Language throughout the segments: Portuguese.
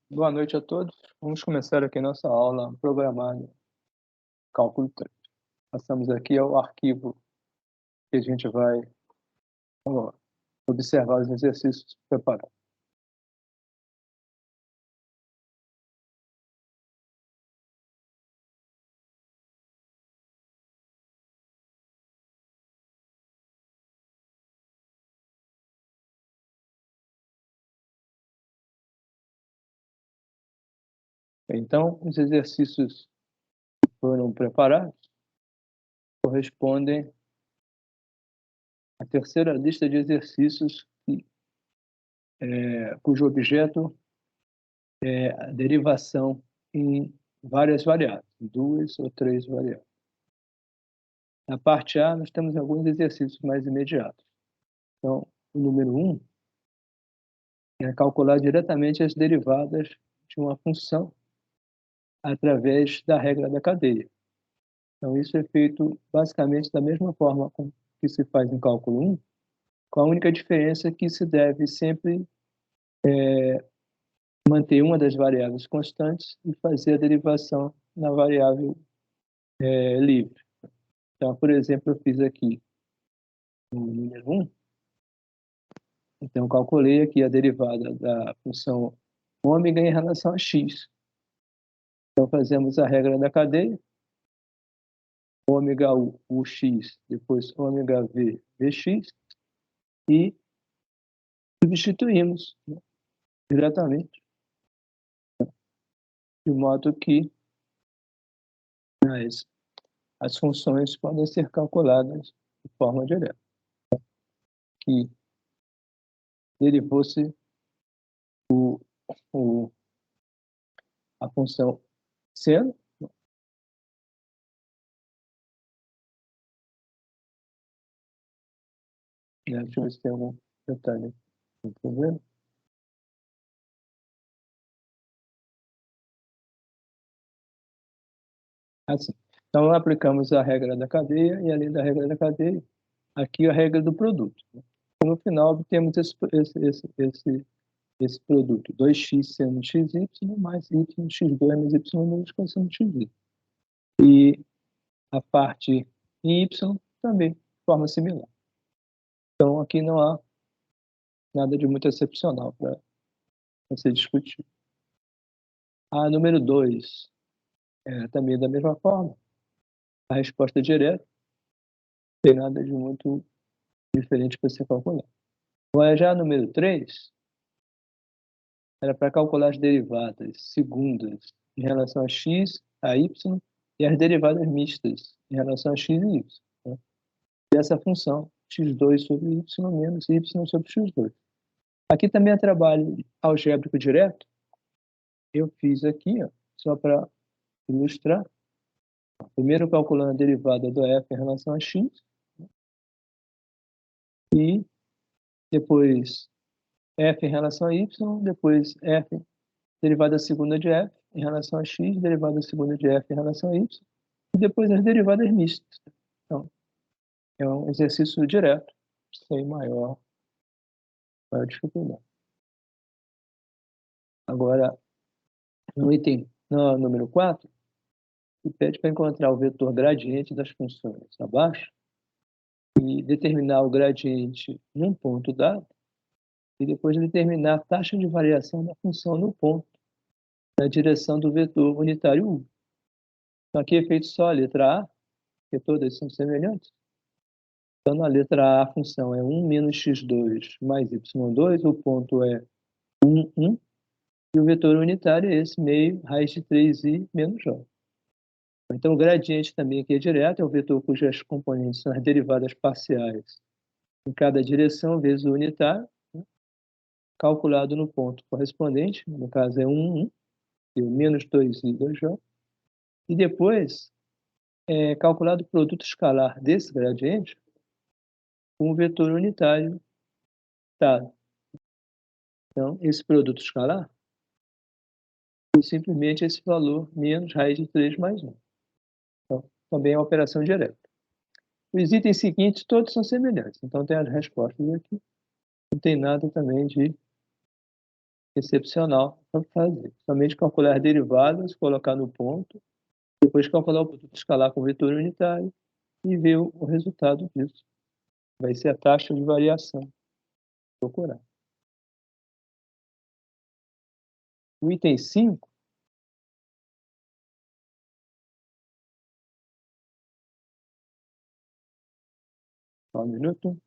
Boa noite a todos. Vamos começar aqui nossa aula programada Cálculo 3. Passamos aqui ao arquivo que a gente vai observar os exercícios preparados. Então, os exercícios que foram preparados correspondem à terceira lista de exercícios cujo objeto é a derivação em várias variáveis, 2 ou 3 variáveis. Na parte A, nós temos alguns exercícios mais imediatos. Então, o número 1 é calcular diretamente as derivadas de uma função através da regra da cadeia. Então, isso é feito basicamente da mesma forma que se faz em cálculo 1, com a única diferença que se deve sempre manter uma das variáveis constantes e fazer a derivação na variável livre. Então, por exemplo, eu fiz aqui no número 1, então calculei aqui a derivada da função ômega em relação a x. Então, fazemos a regra da cadeia, ômega u, ux, depois ômega v, vx, e substituímos, né, diretamente, de modo que as funções podem ser calculadas de forma direta, que derivou-se a função seno, né, deixa eu ver se tem algum detalhe, não tem problema. Assim, então aplicamos a regra da cadeia e, além da regra da cadeia, aqui a regra do produto. No final, obtemos esse produto, 2x seno xy mais y x2 mais y seno xy. E a parte em y também, de forma similar. Então, aqui não há nada de muito excepcional para ser discutido. A número 2, também da mesma forma, a resposta é direta, não tem nada de muito diferente para ser calculado. Agora, já a número 3, era para calcular as derivadas segundas em relação a x, a y, e as derivadas mistas em relação a x e y. Né? Dessa função, x2 sobre y menos y sobre x2. Aqui também é trabalho algébrico direto. Eu fiz aqui, ó, só para ilustrar. Primeiro calculando a derivada do f em relação a x. E depois f em relação a y, depois f, derivada segunda de f em relação a x, derivada segunda de f em relação a y, e depois as derivadas mistas. Então, é um exercício direto, sem maior dificuldade. Agora, no item número 4, que pede para encontrar o vetor gradiente das funções abaixo e determinar o gradiente num ponto dado, e depois determinar a taxa de variação da função no ponto, na direção do vetor unitário U. Então, aqui é feito só a letra A, porque todas são semelhantes. Então, na letra A, a função é 1 menos x2 mais y2, o ponto é 1, 1, e o vetor unitário é esse, meio, raiz de 3i menos j. Então, o gradiente também aqui é direto, é o vetor cujas componentes são as derivadas parciais em cada direção vezes o unitário, né, calculado no ponto correspondente, no caso é 1, 1, e o menos 2i, 2j, e depois é calculado o produto escalar desse gradiente com o vetor unitário dado. Então, esse produto escalar é simplesmente esse valor menos raiz de 3 mais 1. Então, também é uma operação direta. Os itens seguintes todos são semelhantes, então tem as respostas aqui. Não tem nada também de excepcional para fazer. Somente calcular derivadas, colocar no ponto, depois calcular o produto escalar com vetor unitário e ver o resultado disso. Vai ser a taxa de variação. Procurar. O item 5, só um minuto.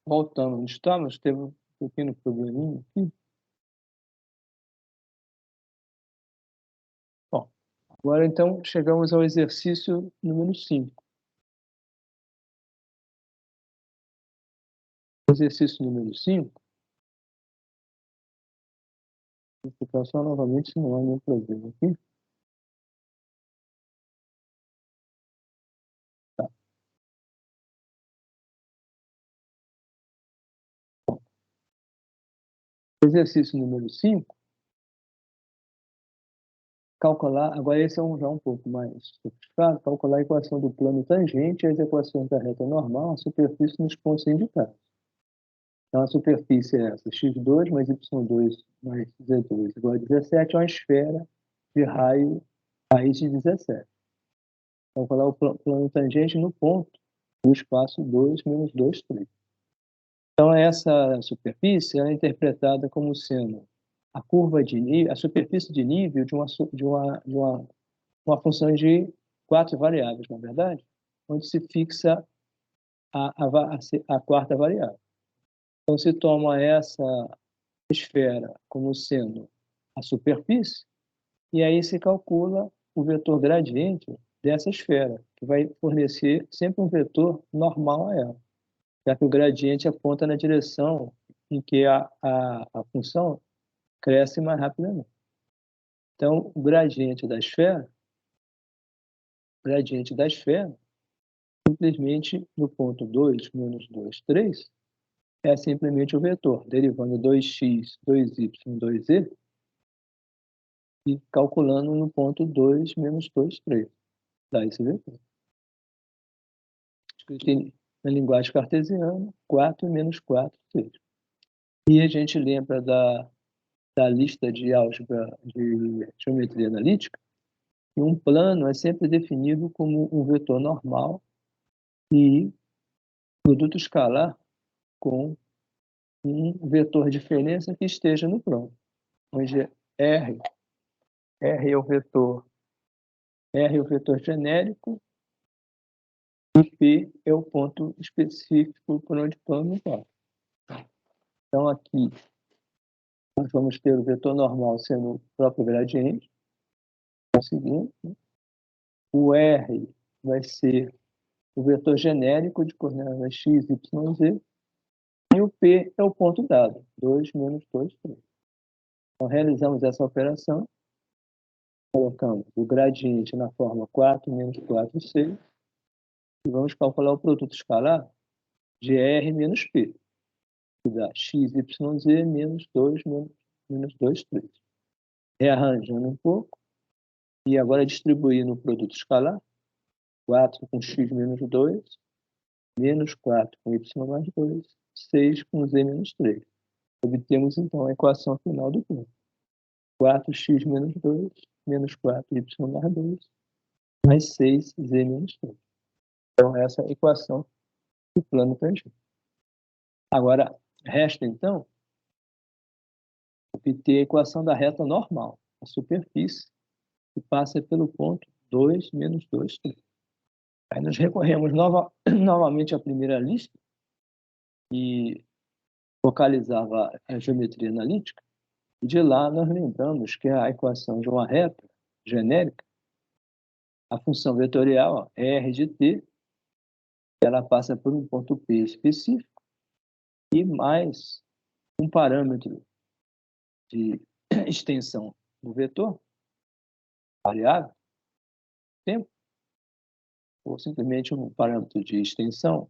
Voltando onde estávamos, teve um pequeno probleminha aqui. Bom, agora então chegamos ao exercício número 5. Exercício número 5. Vou ficar só novamente, se não há nenhum problema aqui. Tá. Exercício número 5. Calcular, agora esse é já um pouco mais sofisticado, calcular a equação do plano tangente e as equações da reta normal, a superfície nos pontos indicados. Então, a superfície é essa, x2 mais y2 mais z2 igual a 17, é uma esfera de raio raiz de 17. Calcular o plano tangente no ponto do espaço 2 menos 2, 3. Então, essa superfície é interpretada como sendo a curva de nível, a superfície de nível de uma função de 4 variáveis, na verdade, onde se fixa a quarta variável. Então, se toma essa esfera como sendo a superfície, e aí se calcula o vetor gradiente dessa esfera, que vai fornecer sempre um vetor normal a ela, já que o gradiente aponta na direção em que a função cresce mais rapidamente. Então, o gradiente da esfera, simplesmente no ponto 2 menos 2, 3, é simplesmente o vetor, derivando 2x, 2y, 2z, e calculando no ponto 2 menos 2, 3. Dá esse vetor. Escrito na linguagem cartesiana, 4 menos 4, 6. E a gente lembra da lista de álgebra de geometria analítica, que um plano é sempre definido como um vetor normal e produto escalar com um vetor de diferença que esteja no plano, onde R é o vetor genérico e P é o ponto específico por onde o plano está. Então, aqui, nós vamos ter o vetor normal sendo o próprio gradiente, é o seguinte, o R vai ser o vetor genérico de coordenadas x, y, z, e o P é o ponto dado, 2 menos 2, 3. Então, realizamos essa operação, colocamos o gradiente na forma 4 menos 4, 6, e vamos calcular o produto escalar de R menos P, que dá x, y, z menos 2 menos 2, 3. Rearranjando um pouco, e agora distribuir no produto escalar, 4 com x menos 2, menos 4 com y mais 2, 6 com z menos 3. Obtemos, então, a equação final do plano. 4x menos 2, menos 4y mais 2, mais 6z menos 3. Então, essa é a equação do plano tangente. Agora, resta, então, obter a equação da reta normal, a superfície, que passa pelo ponto 2 menos 2, 3. Aí nós recorremos novamente à primeira lista, que localizava a geometria analítica, e de lá nós lembramos que a equação de uma reta genérica, a função vetorial R de t, ela passa por um ponto P específico e mais um parâmetro de extensão do vetor, variável, tempo, ou simplesmente um parâmetro de extensão,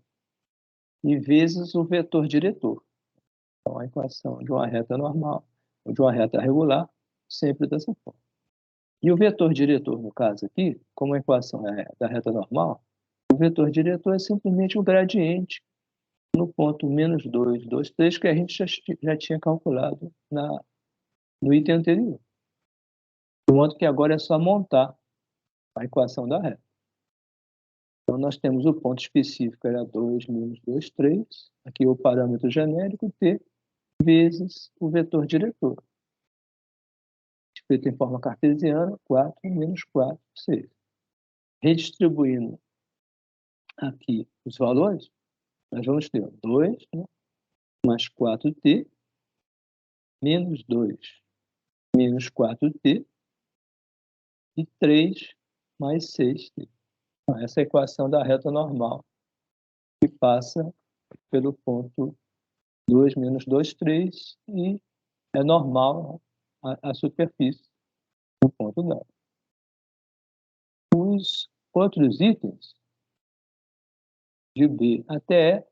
e vezes o vetor diretor. Então, a equação de uma reta normal, ou de uma reta regular, sempre dessa forma. E o vetor diretor, no caso aqui, como a equação é da reta normal, o vetor diretor é simplesmente o gradiente no ponto menos 2, 2, 3, que a gente já tinha calculado no item anterior. De modo que agora é só montar a equação da reta. Então, nós temos o ponto específico, era 2 menos 2, 3. Aqui o parâmetro genérico, t, vezes o vetor diretor. Escrito em forma cartesiana, 4 menos 4, 6. Redistribuindo aqui os valores, nós vamos ter 2, né, mais 4t, menos 2, menos 4t, e 3 mais 6t. Então, essa é a equação da reta normal, que passa pelo ponto 2 menos 2, 3, e é normal a superfície do ponto dado. Os outros itens, de B até E,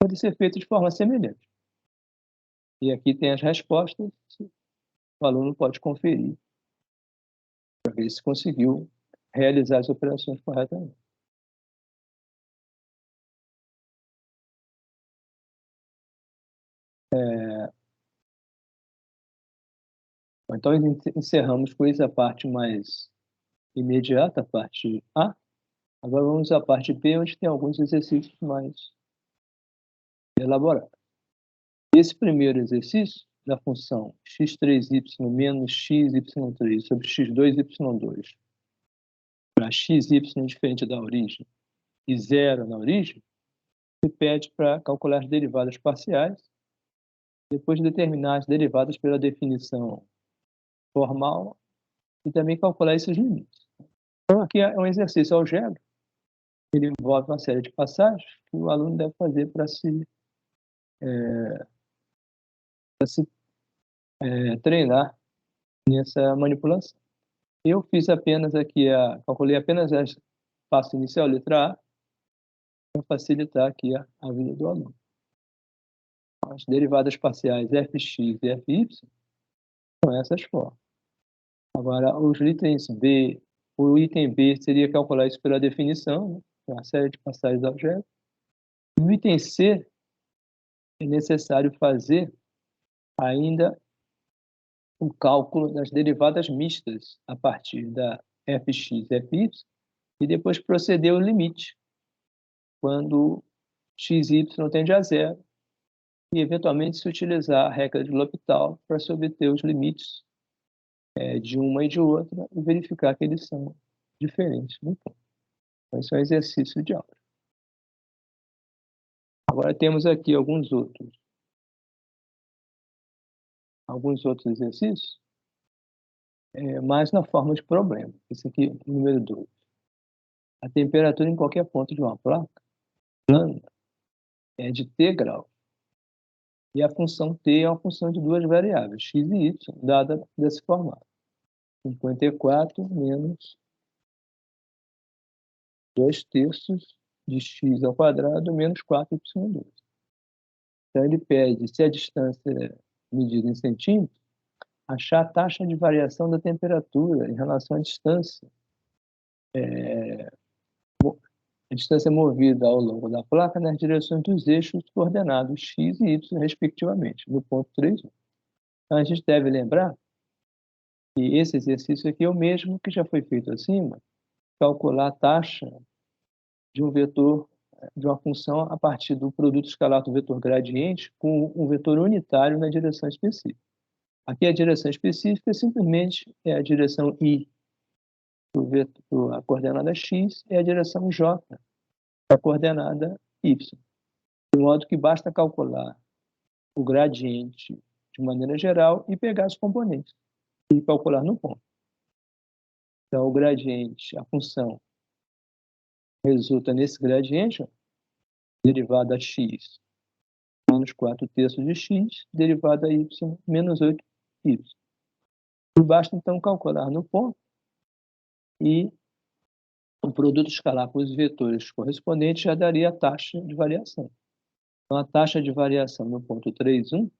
podem ser feitos de forma semelhante. E aqui tem as respostas, o aluno pode conferir para ver se conseguiu realizar as operações corretamente. Então, encerramos com isso a parte mais imediata, a parte A. Agora vamos à parte B, onde tem alguns exercícios mais elaborados. Esse primeiro exercício, da função x3y menos xy3 sobre x2y2 para xy diferente da origem e 0 na origem, se pede para calcular as derivadas parciais, depois determinar as derivadas pela definição formal e também calcular esses limites. Então, aqui é um exercício algébrico, ele envolve uma série de passagens que o aluno deve fazer para se treinar nessa manipulação. Eu fiz apenas aqui, calculei apenas a passo inicial, letra A, para facilitar aqui a vida do aluno. As derivadas parciais fx e fy são essas formas. Agora, os itens B, o item B seria calcular isso pela definição, né? Uma série de passagens algébricas. No item C, é necessário fazer ainda o cálculo das derivadas mistas a partir da fx e fy, e depois proceder ao limite, quando x e y tende a zero, e eventualmente se utilizar a regra de L'Hopital para se obter os limites de uma e de outra e verificar que eles são diferentes no ponto. Então, isso é um exercício de aula. Agora temos aqui alguns outros exercícios, mas na forma de problema. Esse aqui, número 2. A temperatura em qualquer ponto de uma placa plana é de t graus. E a função t é uma função de duas variáveis, x e y, dada desse formato. 54 menos 2/3 de x ao quadrado menos 4y2. Então, ele pede, se a distância é medida em centímetros, achar a taxa de variação da temperatura em relação à distância. A distância movida ao longo da placa nas direções dos eixos coordenados x e y, respectivamente, no ponto 3. Então, a gente deve lembrar que esse exercício aqui é o mesmo que já foi feito acima, calcular a taxa de um vetor, de uma função a partir do produto escalar do vetor gradiente com um vetor unitário na direção específica. Aqui a direção específica simplesmente é a direção y, a coordenada x e a direção j, a coordenada y. De modo que basta calcular o gradiente de maneira geral e pegar os componentes e calcular no ponto. Então, o gradiente, a função, resulta nesse gradiente, ó, derivada x menos 4/3 de x, derivada y menos 8y. E basta, então, calcular no ponto e o produto escalar com os vetores correspondentes já daria a taxa de variação. Então, a taxa de variação no ponto 3, 1,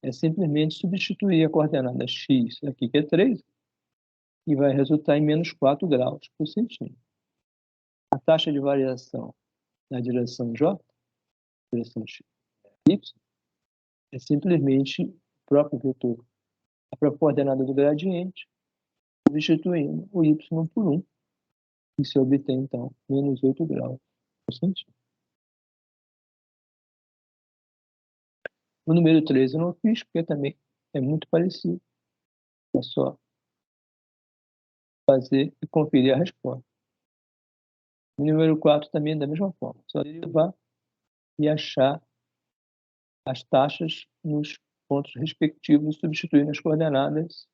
é simplesmente substituir a coordenada x, aqui que é 3, e vai resultar em menos 4 graus por centímetro. A taxa de variação na direção j, direção x, y, é simplesmente o próprio vetor, a própria coordenada do gradiente, substituindo o y por 1, e se obtém, então, menos 8 graus por centímetro. O número 3 eu não fiz, porque também é muito parecido. É só fazer e conferir a resposta. O número 4 também é da mesma forma. Só derivar e achar as taxas nos pontos respectivos, substituindo as coordenadas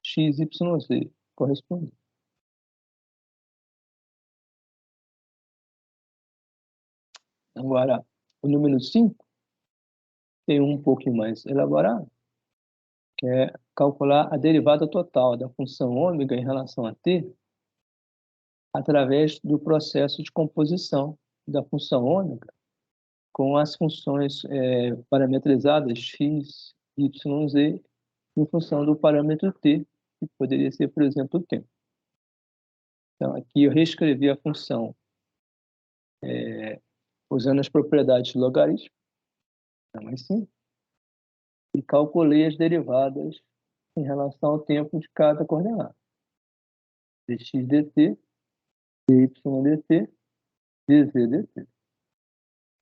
x, y, z correspondentes. Agora, o número 5 tem um pouquinho mais elaborado, que é calcular a derivada total da função ômega em relação a t através do processo de composição da função ômega com as funções parametrizadas x, y, z em função do parâmetro t, que poderia ser, por exemplo, o tempo. Então, aqui eu reescrevi a função usando as propriedades de logaritmo, mais simples, e calculei as derivadas em relação ao tempo de cada coordenada. dx dt, dy dt, dz dt.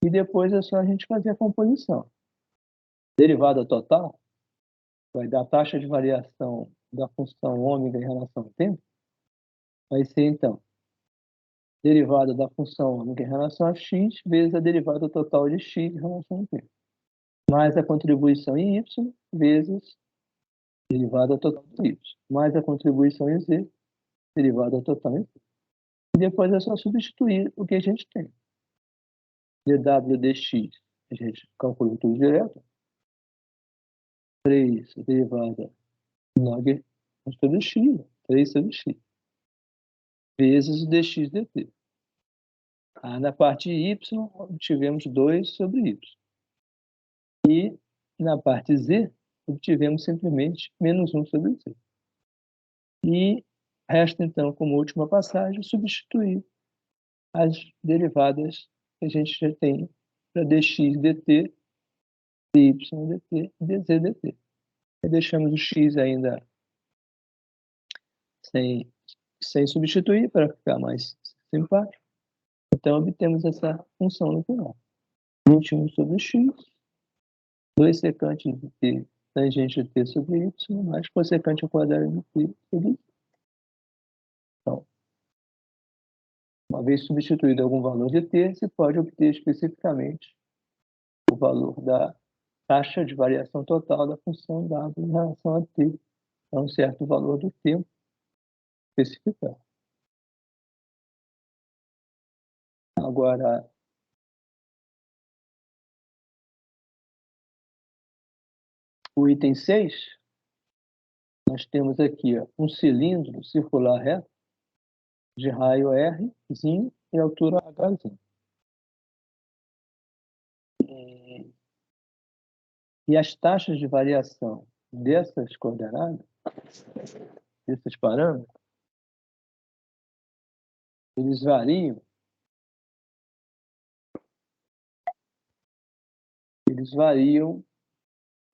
E depois é só a gente fazer a composição. Derivada total vai dar a taxa de variação da função ômega em relação ao tempo. Vai ser, então, derivada da função ômega em relação a x vezes a derivada total de x em relação ao tempo. Mais a contribuição em y vezes derivada total de y. Mais a contribuição em z, derivada total em z. E depois é só substituir o que a gente tem. dw dx, a gente calcula tudo direto. 3 derivada log sobre x, 3 sobre x, vezes o dx dt. Na parte y, obtivemos 2 sobre y. E na parte z, obtivemos simplesmente menos 1 sobre z. E resta, então, como última passagem, substituir as derivadas que a gente já tem para dx dt, dy dt e dz dt. E deixamos o x ainda sem substituir, para ficar mais simpático. Então, obtemos essa função no final. 21 sobre x, 2 secantes de t tangente de t sobre y, mais cossecante ao quadrado de t sobre y. Então, uma vez substituído algum valor de t, se pode obter especificamente o valor da taxa de variação total da função dada em relação a t, a um certo valor do tempo especificado. Agora, o item 6, nós temos aqui um cilindro circular reto de raio Rzinho e altura Hzinho. E as taxas de variação dessas coordenadas, desses parâmetros, eles variam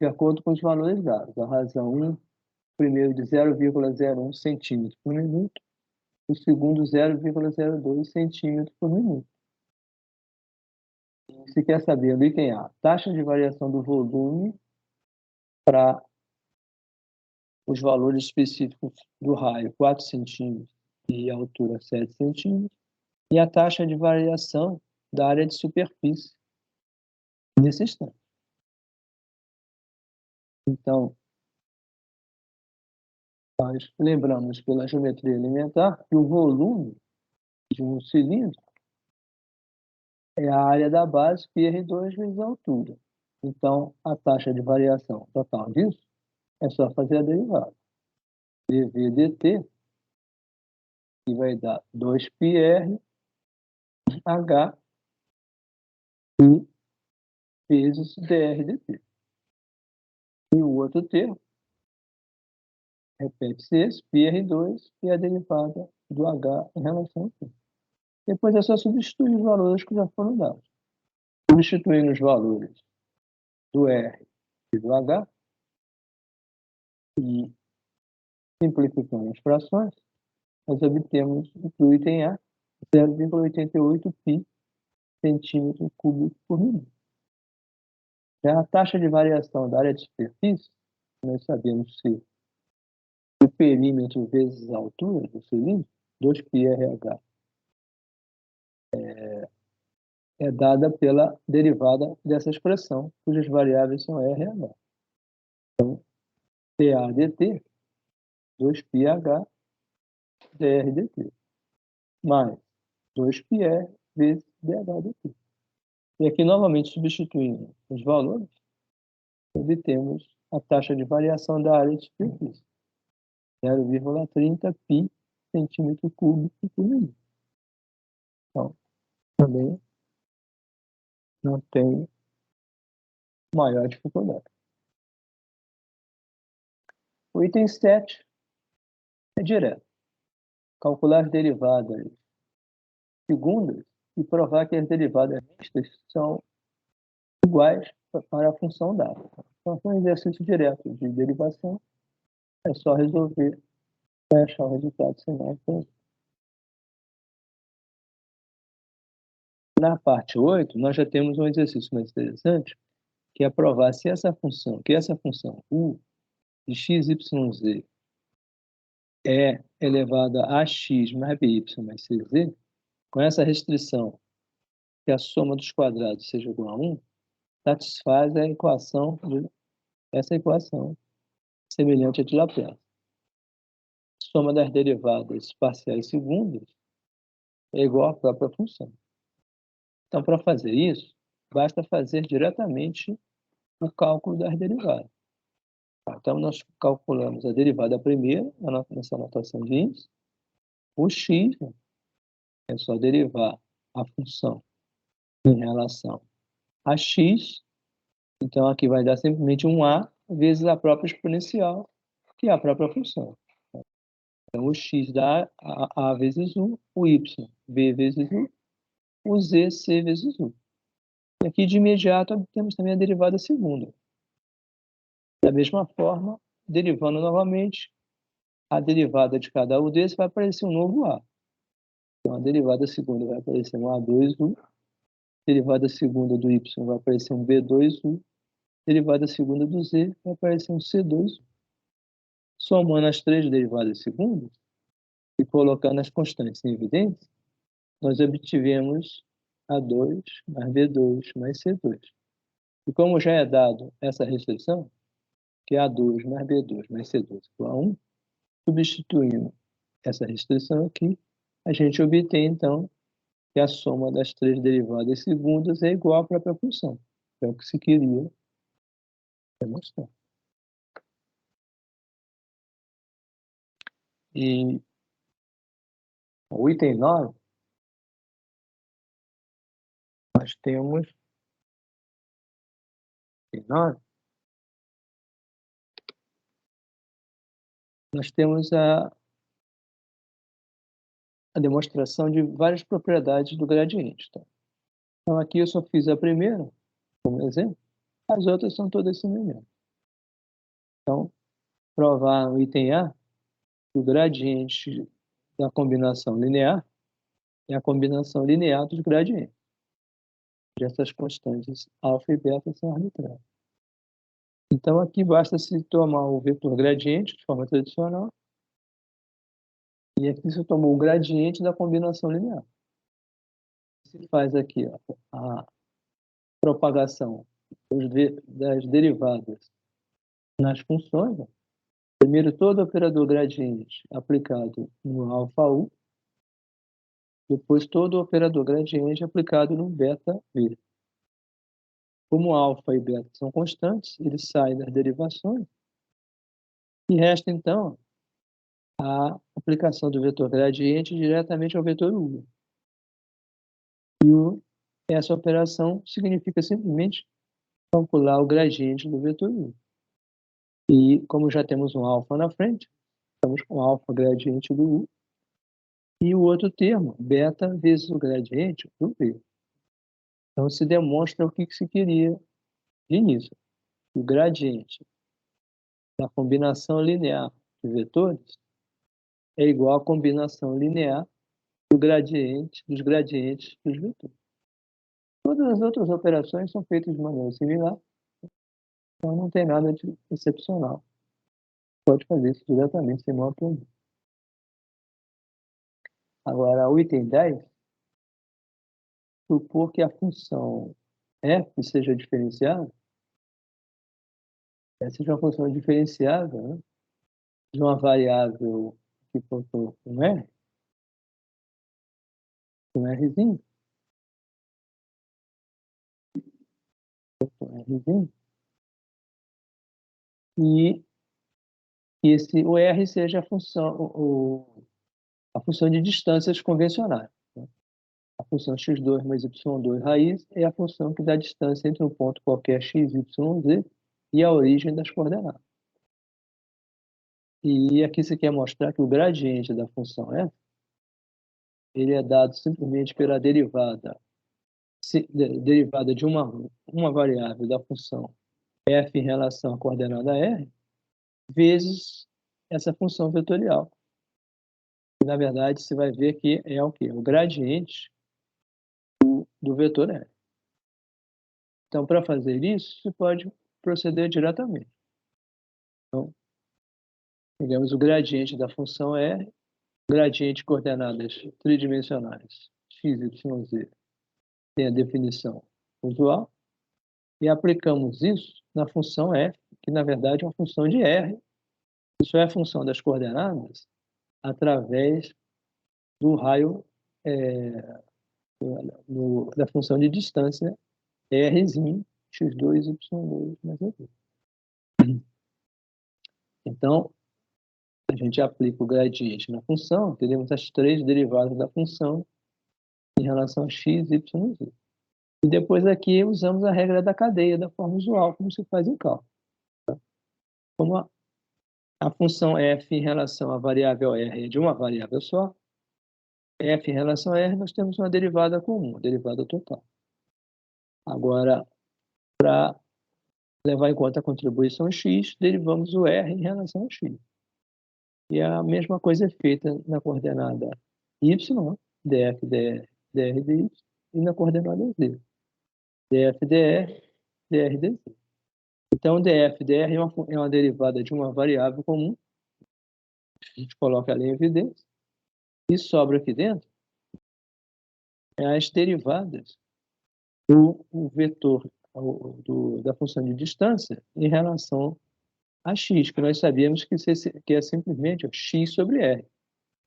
de acordo com os valores dados. A razão 1, primeiro de 0,01 centímetro por minuto, o segundo 0,02 centímetro por minuto. Se quer saber o item A, taxa de variação do volume para os valores específicos do raio, 4 centímetros e a altura 7 centímetros, e a taxa de variação da área de superfície nesse instante. Então, nós lembramos pela geometria elementar que o volume de um cilindro é a área da base πr2 vezes a altura. Então, a taxa de variação total disso é só fazer a derivada. dv dt, que vai dar 2πr h i vezes dr dt. E o outro termo, repete-se esse, πr2, e a derivada do h em relação a t. Depois é só substituir os valores que já foram dados. Substituindo os valores do R e do H e simplificando as frações, nós obtemos do item A 0,88 pi centímetro cúbico por minuto. A taxa de variação da área de superfície, nós sabemos que o perímetro vezes a altura do cilindro, 2πrh, é dada pela derivada dessa expressão, cujas variáveis são R e H. Então, PA dt, 2πh dr dt, mais 2πr vezes dh dt. E aqui, novamente, substituindo os valores, obtemos a taxa de variação da área de superfície, 0,30 pi centímetro cúbico por minuto. Então, também não tem maior dificuldade. O item 7 é direto. Calcular as derivadas segundas e provar que as derivadas mistas são iguais para a função dada. Então, é um exercício direto de derivação. É só resolver para achar o resultado final. Na parte 8, nós já temos um exercício mais interessante, que é provar se essa função, u de x, y, z é elevada a x mais by mais cz, com essa restrição que a soma dos quadrados seja igual a 1, satisfaz essa equação semelhante à de Laplace. Soma das derivadas parciais segundas é igual à própria função. Então, para fazer isso, basta fazer diretamente o cálculo das derivadas. Então, nós calculamos a derivada primeira, nessa notação de índice. O x, é só derivar a função em relação a x. Então, aqui vai dar simplesmente um a vezes a própria exponencial, que é a própria função. Então, o x dá a vezes u, o y, b vezes u, o z, c vezes u. E aqui, de imediato, temos também a derivada segunda. Da mesma forma, derivando novamente, a derivada de cada u desse vai aparecer um novo a. Então, a derivada segunda vai aparecer um a2u, derivada segunda do y vai aparecer um b2u, derivada segunda do z vai aparecer um c2u. Somando as três derivadas segundas e colocando as constantes em evidência, nós obtivemos a2 mais b2 mais c2. E como já é dado essa restrição, que é a2 mais b2 mais c2 igual a 1, substituindo essa restrição aqui, a gente obtém, então, que a soma das três derivadas segundas é igual à própria função. É o que se queria demonstrar. E o item 9, nós temos item 9, nós temos a demonstração de várias propriedades do gradiente. Tá? Então, aqui eu só fiz a primeira, como exemplo, as outras são todas semelhantes. Então, provar no item A, o gradiente da combinação linear é a combinação linear dos gradientes. Essas constantes alfa e beta são arbitrárias. Então, aqui basta se tomar o vetor gradiente de forma tradicional E aqui se tomou o gradiente da combinação linear. Se faz aqui ó, a propagação das derivadas nas funções. Ó. Primeiro, todo operador gradiente aplicado no alfa-U. Depois, todo operador gradiente aplicado no beta-V. Como alfa e beta são constantes, eles saem das derivações. E resta, então, a aplicação do vetor gradiente diretamente ao vetor U. E essa operação significa simplesmente calcular o gradiente do vetor U. E como já temos um alfa na frente, estamos com alfa gradiente do U. E o outro termo, beta vezes o gradiente do V. Então, se demonstra o que se queria de início. O gradiente da combinação linear de vetores é igual à combinação linear dos gradientes dos vetores. Todas as outras operações são feitas de maneira similar, então não tem nada de excepcional. Pode fazer isso diretamente sem maior problema. Agora, o item 10, supor que a função f seja diferenciada, seja uma função diferenciável, né, de uma variável que for um Rzinho, e o R seja a função de distâncias convencionais. Né? A função x2 mais y2 raiz é a função que dá distância entre um ponto qualquer x, y, z e a origem das coordenadas. E aqui você quer mostrar que o gradiente da função f ele é dado simplesmente pela derivada de uma variável da função f em relação à coordenada r, vezes essa função vetorial. E, na verdade, você vai ver que é o quê? O gradiente do vetor r. Então, para fazer isso, você pode proceder diretamente. Então, pegamos o gradiente da função r, gradiente de coordenadas tridimensionais x, y, z, tem a definição usual, e aplicamos isso na função f, que na verdade é uma função de r. Isso é a função das coordenadas através do raio da função de distância rzinho, x2, y2, mais z. Então, a gente aplica o gradiente na função, teremos as três derivadas da função em relação a x, y e z. E depois aqui usamos a regra da cadeia, da forma usual, como se faz em cálculo. Como a função f em relação à variável r é de uma variável só, f em relação a r, nós temos uma derivada comum, derivada total. Agora, para levar em conta a contribuição x, derivamos o r em relação a x. E a mesma coisa é feita na coordenada y, df, dr, dr, dy, e na coordenada z, df, dr, dr, dz. Então, df, dr é uma derivada de uma variável comum, a gente coloca ali em evidência, e sobra aqui dentro as derivadas do vetor da função de distância em relação a x, que nós sabíamos que é simplesmente x sobre r.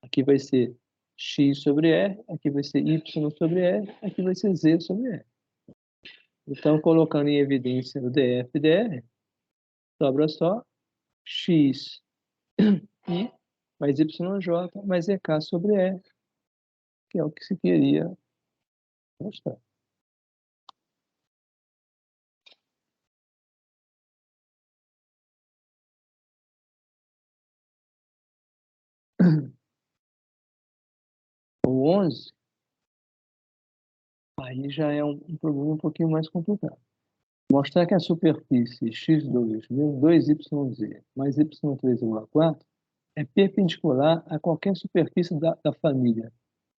Aqui vai ser x sobre r, aqui vai ser y sobre r, aqui vai ser z sobre r. Então, colocando em evidência o df e dr, sobra só x i mais yj mais ek sobre r, que é o que se queria mostrar. O 11, aí já é um problema um pouquinho mais complicado. Mostrar que a superfície x2 menos 2yz mais y3 igual a 4 é perpendicular a qualquer superfície da família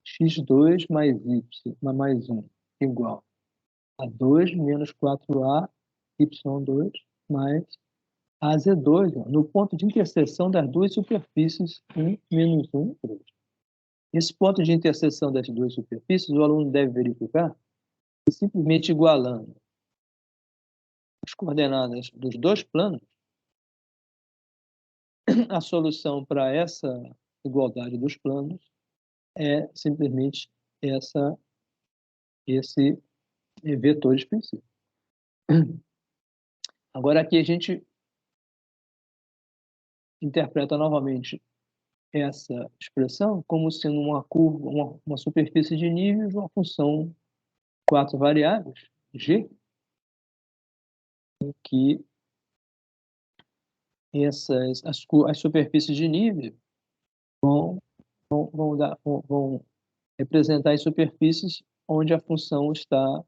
x2 mais y mais 1 igual a 2 menos 4a y2 mais az2, no ponto de interseção das duas superfícies 1, menos 1 e 3. Esse ponto de interseção das duas superfícies, o aluno deve verificar simplesmente igualando as coordenadas dos dois planos, a solução para essa igualdade dos planos é simplesmente esse vetor específico. Agora, aqui a gente interpreta novamente essa expressão como sendo uma curva, uma superfície de nível de uma função 4 variáveis, g, em que as superfícies de nível vão representar as superfícies onde a função está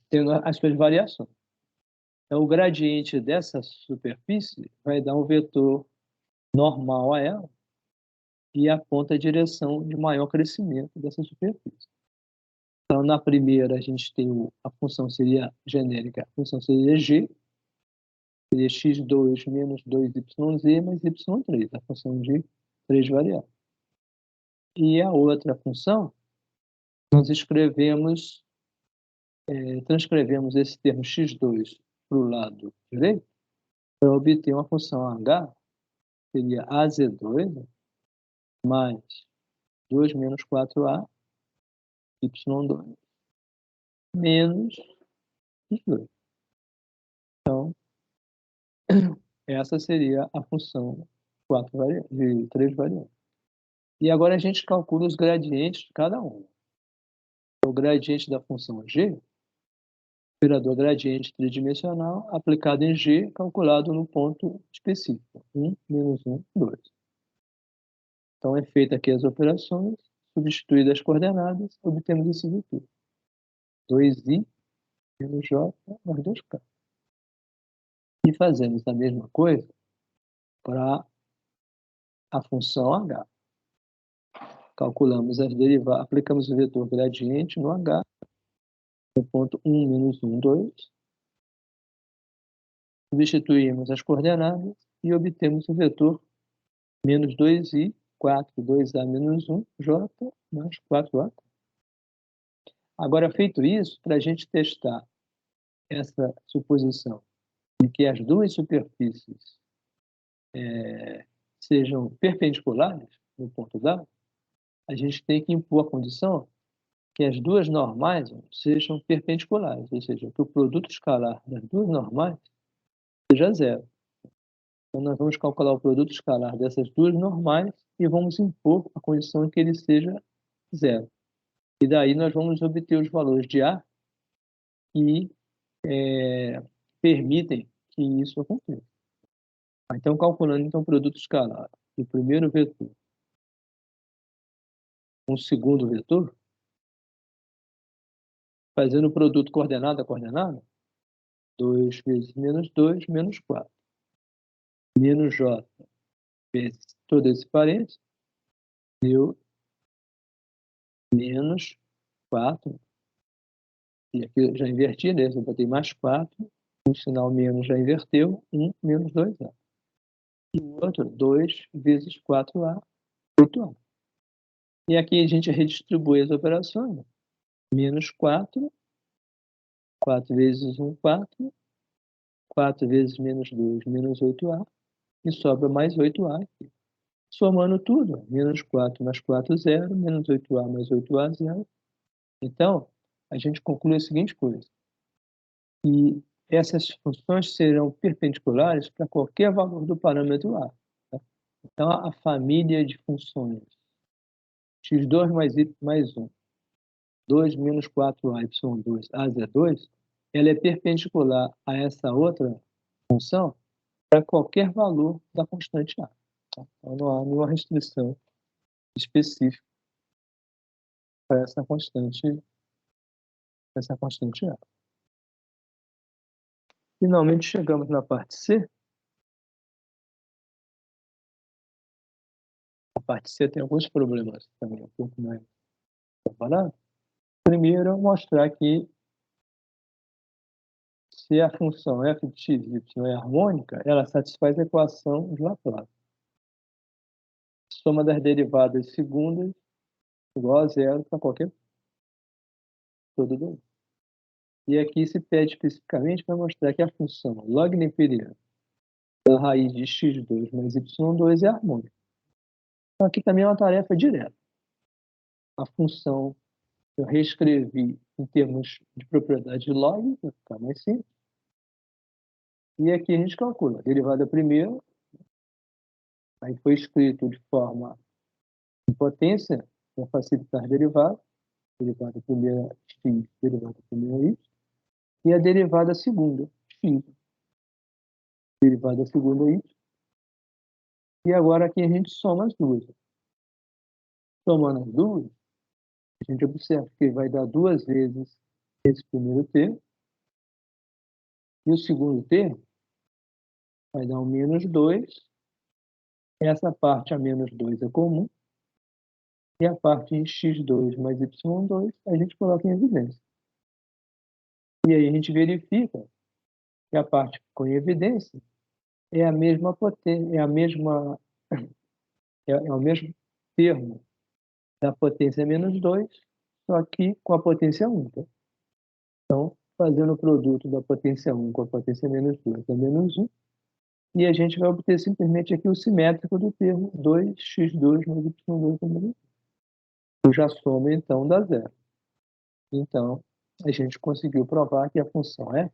tendo as suas variações. Então, o gradiente dessa superfície vai dar um vetor normal a ela e aponta a direção de maior crescimento dessa superfície. Então, na primeira, a gente tem a função seria genérica, a função seria g, seria x2 menos 2yz mais y3, a função de 3 variáveis. E a outra função, nós transcrevemos esse termo x2 para o lado direito para obter uma função h, seria az2 mais 2 menos 4a y2 menos x2. Então, essa seria a função de 3 variáveis. E agora a gente calcula os gradientes de cada um. O gradiente da função g, operador gradiente tridimensional, aplicado em g, calculado no ponto específico, 1, menos 1, 2. Então, é feita aqui as operações, substituídas as coordenadas, obtemos esse vetor. 2i menos j mais 2k. E fazemos a mesma coisa para a função h. Calculamos as derivadas, aplicamos o vetor gradiente no h, no ponto 1, menos 1, 2. Substituímos as coordenadas e obtemos o vetor menos 2i, 4, 2a menos 1, j mais 4a. Agora, feito isso, para a gente testar essa suposição de que as duas superfícies sejam perpendiculares no ponto dado, a gente tem que impor a condição que as duas normais sejam perpendiculares, ou seja, que o produto escalar das duas normais seja zero. Então, nós vamos calcular o produto escalar dessas duas normais e vamos impor a condição em que ele seja zero. E daí nós vamos obter os valores de A que permitem que isso aconteça. Então, calculando o produto escalar do primeiro vetor com o segundo vetor, fazendo o produto coordenada a coordenada, 2 vezes menos 2, menos 4. Menos j vezes todo esse parênteses, deu menos 4. E aqui eu já inverti, né? Eu botei mais 4, o sinal menos já inverteu, 1 menos 2a. E o outro, 2 vezes 4a, 8a. E aqui a gente redistribui as operações. Menos 4, 4 vezes 1, 4, 4 vezes menos 2, menos 8a, e sobra mais 8a aqui. Somando tudo, menos 4 mais 4, 0, menos 8a mais 8a, 0. Então, a gente conclui a seguinte coisa, que essas funções serão perpendiculares para qualquer valor do parâmetro a. Tá? Então, a família de funções x2 mais y mais 1, 2 menos 4a, y2, a é 2, ela é perpendicular a essa outra função para qualquer valor da constante a. Tá? Então, não há nenhuma restrição específica para essa constante a. Finalmente chegamos na parte C. A parte C tem alguns problemas também, um pouco mais separados. Primeiro, mostrar que se a função f de x, y é harmônica, ela satisfaz a equação de Laplace. Soma das derivadas segundas igual a zero para qualquer todo dois. E aqui se pede especificamente para mostrar que a função log neperiana da raiz de x2 mais y2 é harmônica. Então, aqui também é uma tarefa direta. A função eu reescrevi em termos de propriedade de log, para ficar mais simples. E aqui a gente calcula a derivada primeira, aí foi escrito de forma em potência, para facilitar a derivada primeira x, derivada primeira y, e a derivada segunda, x, derivada segunda y. E agora aqui a gente soma as duas. Somando as duas, a gente observa que vai dar 2 vezes esse primeiro termo, e o segundo termo vai dar um menos 2. Essa parte, a menos 2, é comum, e a parte em x2 mais y2 a gente coloca em evidência. E aí a gente verifica que a parte com evidência é a mesma potência, é o mesmo termo da potência menos 2, só que com a potência 1. Tá? Então, fazendo o produto da potência 1 com a potência menos 2 dá menos 1, e a gente vai obter simplesmente aqui o simétrico do termo 2x2 mais y2 também. Eu já somo, então, dá zero. Então, a gente conseguiu provar que a função f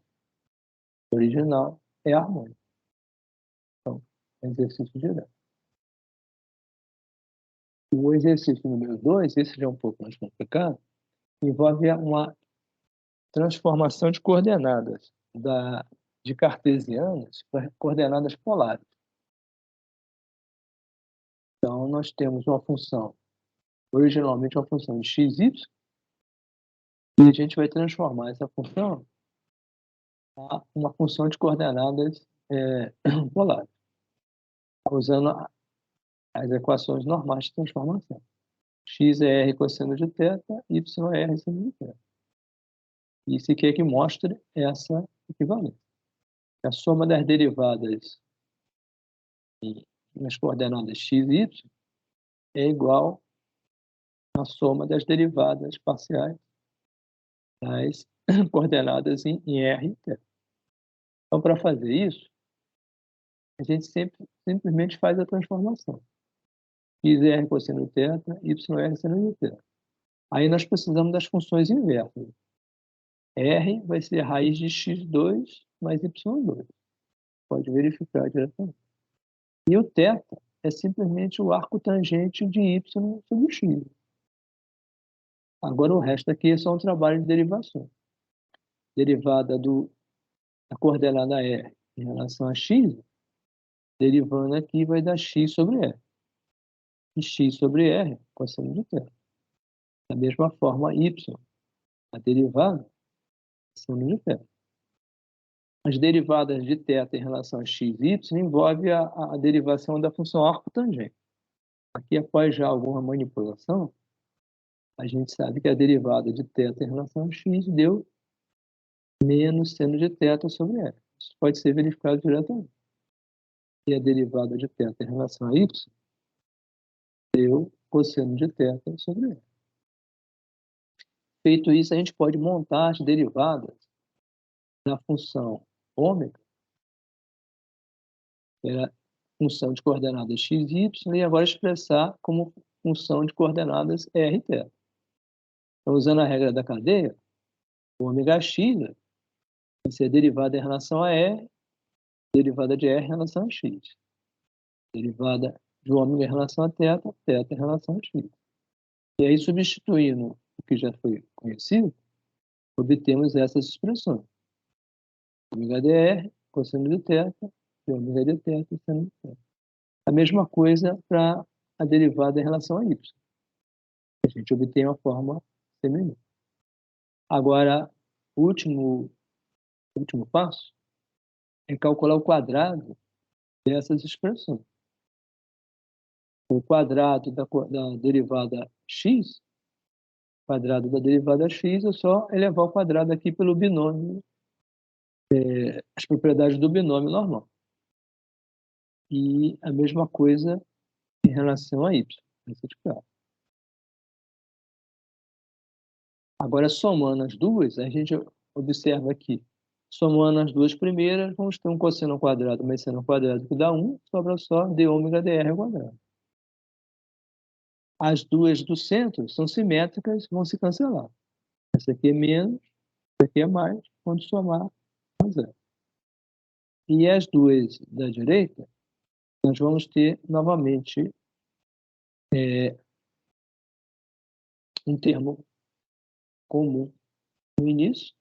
original é harmônica. Então, exercício direto. O exercício número 2, esse já é um pouco mais complicado, envolve uma transformação de coordenadas de cartesianas para coordenadas polares. Então, nós temos uma função, originalmente uma função de x, y, e a gente vai transformar essa função a uma função de coordenadas polares, usando as equações normais de transformação. X é r cosseno de θ, y é r seno de θ. E isso quer que mostre essa equivalência. A soma das derivadas nas coordenadas x e y é igual à soma das derivadas parciais das coordenadas em r e θ. Então, para fazer isso, a gente simplesmente faz a transformação. X é r cosseno de θ, y é r seno de θ. Aí nós precisamos das funções inversas. R vai ser a raiz de x2 mais y2. Pode verificar diretamente. E o θ é simplesmente o arco tangente de y sobre x. Agora o resto aqui é só um trabalho de derivação. Derivada da coordenada R em relação a x, derivando aqui vai dar x sobre R. E x sobre R, cosseno de θ. Da mesma forma, y, a derivada, cosseno de θ. As derivadas de θ em relação a x e y envolve a derivação da função arco tangente. Aqui, após já alguma manipulação, a gente sabe que a derivada de θ em relação a x deu menos seno de θ sobre R. Isso pode ser verificado diretamente. E a derivada de θ em relação a y deu cosseno de θ sobre R. Feito isso, a gente pode montar as derivadas da função ômega, que era função de coordenadas x e y, e agora expressar como função de coordenadas r e θ. Então, usando a regra da cadeia, o ômega x vai ser derivada em relação a r, derivada de r em relação a x. Derivada de ômega em relação a θ, θ em relação a x. E aí, substituindo o que já foi conhecido, obtemos essas expressões. Ômega dr, cosseno de θ, e ômega de θ, seno de θ. A mesma coisa para a derivada em relação a y. A gente obtém uma forma semelhante. Agora, o último passo é calcular o quadrado dessas expressões. O quadrado da derivada x, quadrado da derivada x, é só elevar o quadrado aqui pelo binômio, as propriedades do binômio normal. E a mesma coisa em relação a y. Esse é de claro. Agora, somando as duas, a gente observa aqui. Somando as duas primeiras, vamos ter um cosseno ao quadrado mais seno ao quadrado que dá 1, sobra só d ômega dr ao quadrado. As duas do centro são simétricas, vão se cancelar. Essa aqui é menos, essa aqui é mais, quando somar, dá zero. E as duas da direita, nós vamos ter novamente um termo comum no início,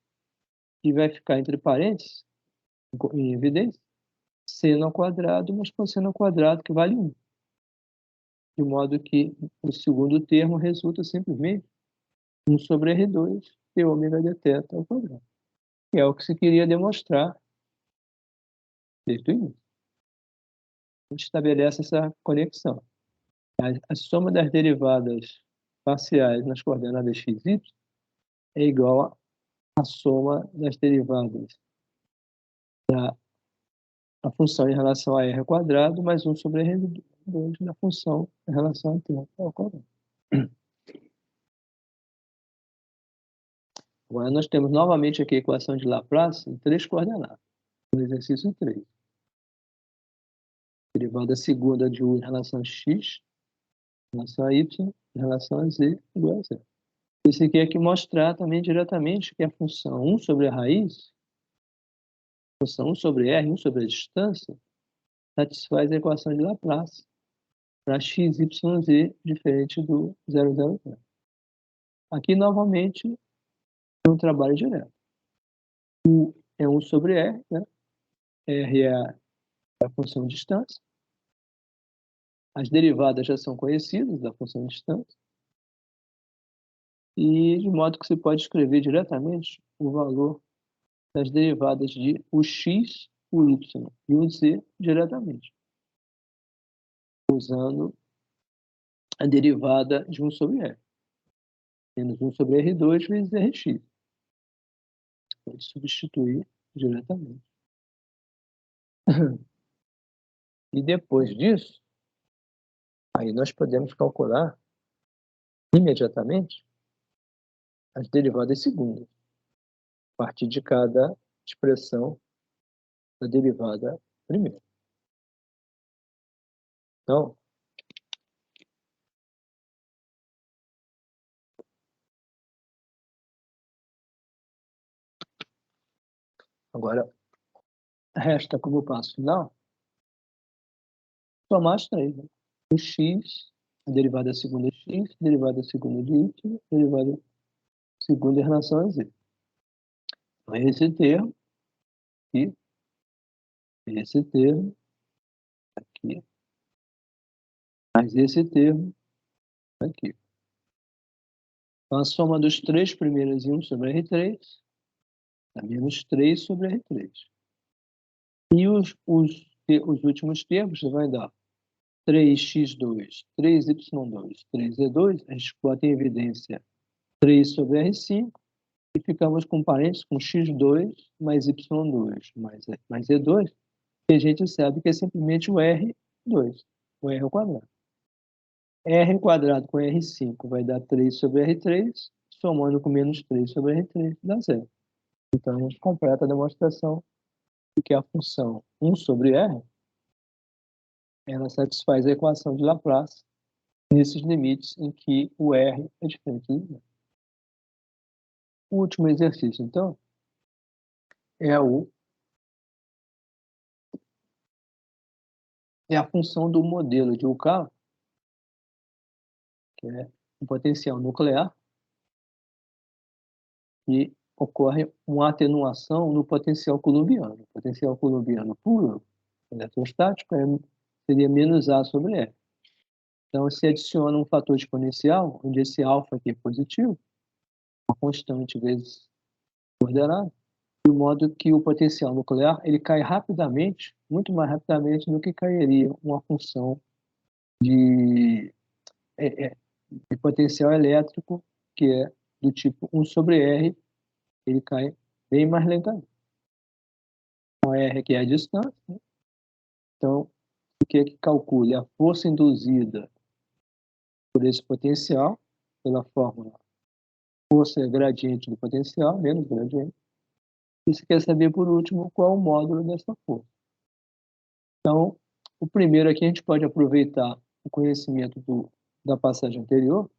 que vai ficar entre parênteses, em evidência, seno ao quadrado mais cosseno ao quadrado, que vale 1. De modo que o segundo termo resulta simplesmente 1 sobre R2 d ômega dθ ao quadrado. Que é o que se queria demonstrar desde o início. A gente estabelece essa conexão. A soma das derivadas parciais nas coordenadas x e y é igual à soma das derivadas da função em relação a r ao quadrado mais 1 sobre R2 da função em relação a t ao quadrado. Agora nós temos novamente aqui a equação de Laplace em 3 coordenadas. No exercício 3. Derivada segunda de u em relação a x, em relação a y, em relação a z, igual a zero. Esse aqui é que mostrar também diretamente que a função 1 sobre a raiz, a função 1 sobre r, 1 sobre a distância, satisfaz a equação de Laplace para x, y, z diferente do 0, 0, 0. Aqui, novamente, é um trabalho direto. U é 1 sobre r, né? R é a função de distância. As derivadas já são conhecidas da função de distância. E de modo que você pode escrever diretamente o valor das derivadas de o x, o y e o z diretamente, usando a derivada de 1 sobre r. Menos 1 sobre R2 vezes Rx. Pode substituir diretamente. E depois disso, aí nós podemos calcular imediatamente as derivadas segundas, a partir de cada expressão da derivada primeira. Então, agora resta como passo final somar as três. Né? O x, a derivada segunda de x, a derivada segunda de y, a derivada segunda em relação a z. Então, esse termo aqui, esse termo aqui, mais esse termo aqui. Então, a soma dos três primeiros em 1 sobre R3 dá menos 3 sobre R3. E os últimos termos vai dar 3x2, 3y2, 3z2. A gente bota em evidência 3 sobre R5 e ficamos com parênteses com x2 mais y2 mais z2, que a gente sabe que é simplesmente o R2, o R ao quadrado. R quadrado com R5 vai dar 3 sobre R3, somando com menos 3 sobre R3 dá zero. Então, a gente completa a demonstração de que a função 1 sobre R ela satisfaz a equação de Laplace nesses limites em que o R é diferente do zero. O último exercício, então, é a função do modelo de Ukal, que é o potencial nuclear, e ocorre uma atenuação no potencial coulombiano. O potencial coulombiano puro, eletrostático, seria menos A sobre R. Então, se adiciona um fator exponencial, onde esse alfa aqui é positivo, uma constante vezes coordenada, de modo que o potencial nuclear ele cai rapidamente, muito mais rapidamente do que cairia uma função de potencial elétrico, que é do tipo 1 sobre R, ele cai bem mais lentamente. Então, R aqui é a distância, né? Então, o que é que calcule a força induzida por esse potencial, pela fórmula força é gradiente do potencial, menos gradiente. E você quer saber, por último, qual o módulo dessa força. Então, o primeiro aqui a gente pode aproveitar o conhecimento da passagem anterior.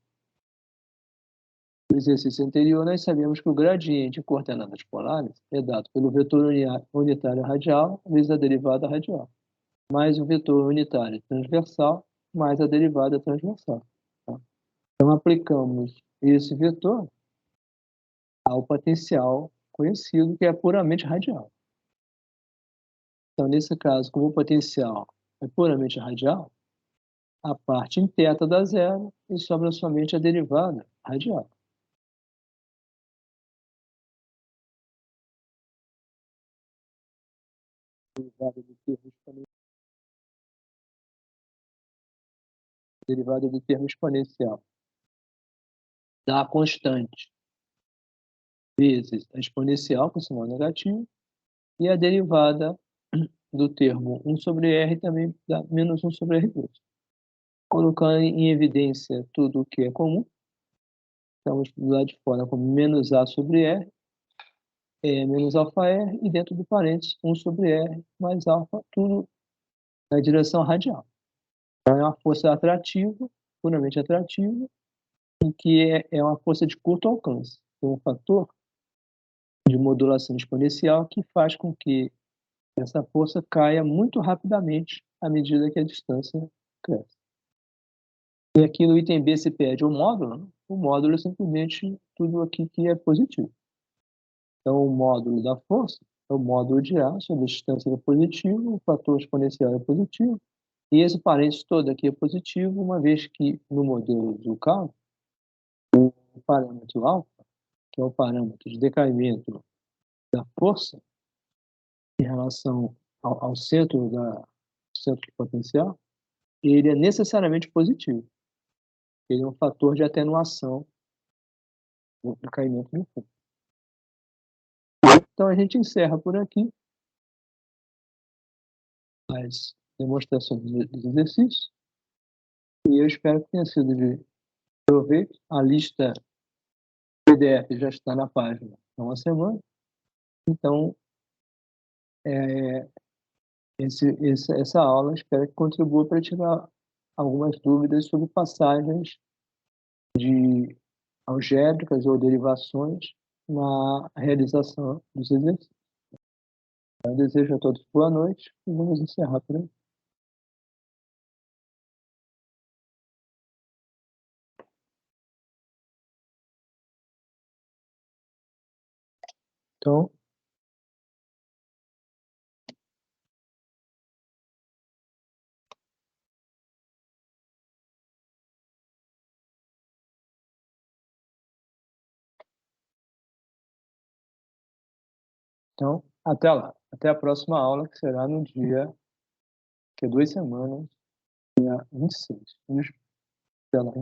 No exercício anterior, nós sabemos que o gradiente em coordenadas polares é dado pelo vetor unitário radial vezes a derivada radial, mais o vetor unitário transversal, mais a derivada transversal. Tá? Então, aplicamos esse vetor ao potencial conhecido, que é puramente radial. Então, nesse caso, como o potencial é puramente radial, a parte em θ dá zero e sobra somente a derivada radial. Derivada do termo exponencial da constante vezes a exponencial, com sinal negativo, e a derivada do termo 1 sobre r também dá menos 1 sobre r2. Colocando em evidência tudo o que é comum, estamos do lado de fora como menos a sobre r, menos alfa r, e dentro do parênteses 1 sobre r mais alfa, tudo na direção radial. Então, é uma força atrativa, puramente atrativa, e que é uma força de curto alcance. Tem um fator de modulação exponencial que faz com que essa força caia muito rapidamente à medida que a distância cresce. E aqui no item B se pede o módulo, né? O módulo é simplesmente tudo aqui que é positivo. Então, o módulo da força é o módulo de A sobre a distância é positivo, o fator exponencial é positivo, e esse parênteses todo aqui é positivo, uma vez que no modelo do cálculo, o parâmetro alfa, que é o parâmetro de decaimento da força em relação ao centro de potencial, ele é necessariamente positivo. Ele é um fator de atenuação do decaimento do fundo. Então, a gente encerra por aqui as demonstrações dos exercícios, e eu espero que tenha sido de proveito. A lista PDF já está na página há uma semana, então essa aula espero que contribua para tirar algumas dúvidas sobre passagens de algébricas ou derivações na realização dos exercícios. Eu desejo a todos boa noite e vamos encerrar por aí. Então, até lá. Até a próxima aula, que será no dia, que é 2 semanas, dia 26. Até lá.